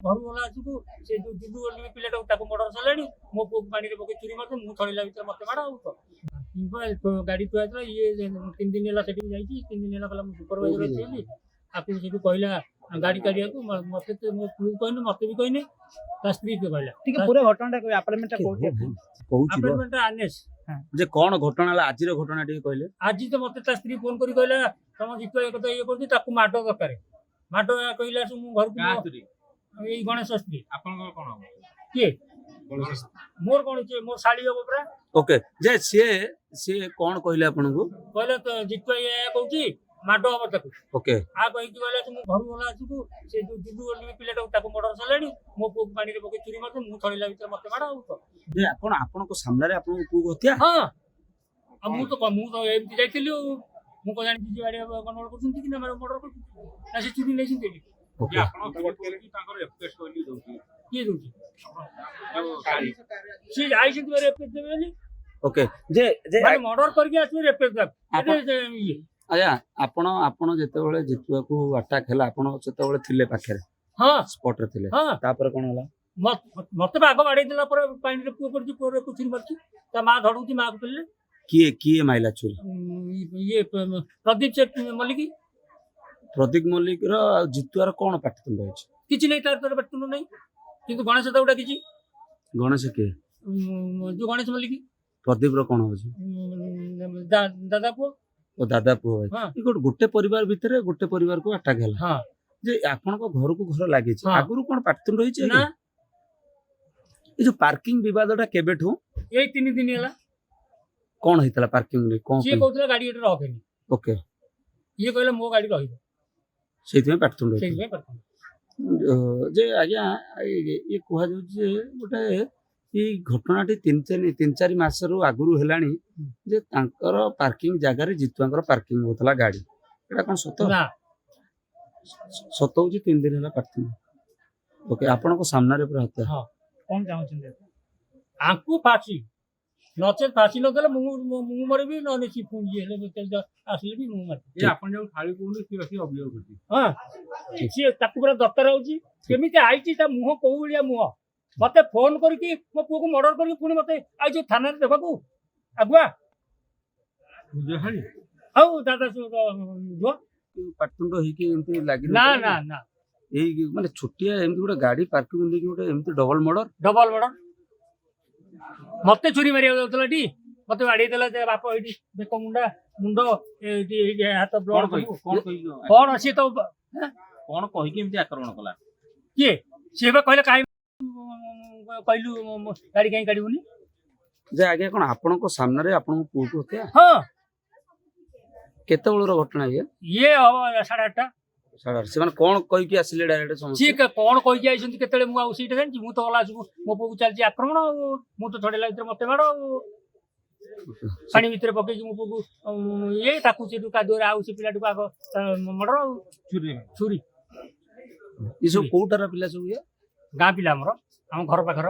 घर गला आसू से जो जुलू बोली पिलाटा मर्डर चलानी मो पुओ पानी पकई चुरी मार मुझे छड़ेला भर मत माड़ तो गाड़ी थुआ ये 3 दिन है 3 दिन है कहला सुपरवाइजर अच्छी आपको से कहला गाड़ी काढ़िया मत मो पुओ कहनी मत भी कहनी स्त्री को कहला ठीक है पूरा घटनाटा अपार्टमेंट आनेस जे कौन घटना आज घटना टी कहले आज तो मत स्त्री फोन कर कहला तुम जितु एक ये कर माड दरकार माड कहला घर को यही गणेश स्त्री किए मोर कौन मोर शाड़ी हम पूरा ओके जे सी कौन कहले आपन को कहले तो जितु ये कहूची माड हम ताकू ओके आ कहि कहले तुम घर गला आसू से जो जुलू बोली पिलाटा मर्डर चलानी मो पुओ पानी पकई चुरी मार मुझे छड़ेला भर मत माड़ जे आपन को सामने रे आपन को हत्या हाँ अब मु एमती जाइली मु को जानी जी गाड़ी गंडगोल करछुंती कि ना मर्डर करछुंती ना से चुरी नै छिंती ओके किए दूची सी आई छिंती बारे एफएस देबेली ओके जे जे माने मर्डर करके आसी एफएस दे ये आया आपण जेतेबेले जितुआ को अटैक हैला आपण सेतेबेले थिले पाखरे हां स्पॉट रे थिले हां तापर कोन होला मत आग बाड़े देला पर पानी रे पुओ करछि पुओ रे कुछिन मारछि ता मां धडुची मां को पेले किए माइला चोरी ये प्रदीप सेठ मल्लिक मल्लिक रो जितुआर कोन पाटतुंड होछ किछि नै तार पाटतुंड नै किंतु गणेश दाउडा किछि गणेश के जो गणेश मल्लिक प्रदीप रो कोन होछ दादा पुओ ओ दादा पुओ हां गोटे परिवार भितरे गोटे परिवार को अटैक हैला हां जे आपन को घर को घर लागि छै हाँ। आगुरु कोन पाटतुंड होइछ ना ए जो पार्किंग विवादटा केबेठू ए 3 दिन हैला कोन हेतला पार्किंग रे कोन से कहतला गाड़ी एटा रखेनी ओके ये कहले मो गाड़ी रहिबो सेति में पाटतुंड होइछ सेहि में पड़ता जे आज्ञा ये कह जे गोटे ये घटनाटी 3-4 मास रु आगुरु हेलानी जे तांकर पार्किंग जगह रे जितुआंकर पार्किंग होतला गाड़ी एटा कोन सत ना सत होची 3 दिन हेला पार्किंग ओके आपन को सामना रे पूरा हत्या हां कौन चाहछन आंकु फांसी नचे फांसी न देले मु मरे भी न नेसी फोन ये ले चल आसले भी मु मर ये आपण जो थाली कोन की रखी अभियोग होती हां सी ताकू पूरा दरकार होची केमिति आईची ता मुह कोउलिया मुह मते फोन करके मो पुओ को मर्डर करके पुनी मते आई जो थाना रे देखबू अगुआ जे हरी औ दादा जो पाटतुंड होई कि एमती लागि ना ना ना एई माने छुटिया एमती गोटे गाड़ी पार्किंग देकी गोटे एमती डबल मर्डर मते चोरी मारिया जाउतला टी मते बाड़ी देला जे बाप एठी बेक मुंड एठी हाथ ब्लड कोन अछि तो कोन कहि के एमती आक्रमण कला के सेबा कहले काई कहलु गाड़ी काई काढिबुनी जे आगे कोन आपन को सामने रे आपन को पुओ हत्या हां केते बळर घटना ये अब 8:30 साडा से माने कोन कहि के आसिले डायरेक्ट समस्या ठीक है कौन कहि के आइसंती केतले मु आउ सीट जानछि मु तो गला आसु मो पुओ चलछि आक्रमण मु तो छडेला भीतर मते माडो पानी भीतर पके मो पुओ ये ताकू से दुका दोरा आउ से पिलाटू आग मर्डर छुरी ई सब कोटारा पिला सब ये गाँ पिला हमर हम घर पाखर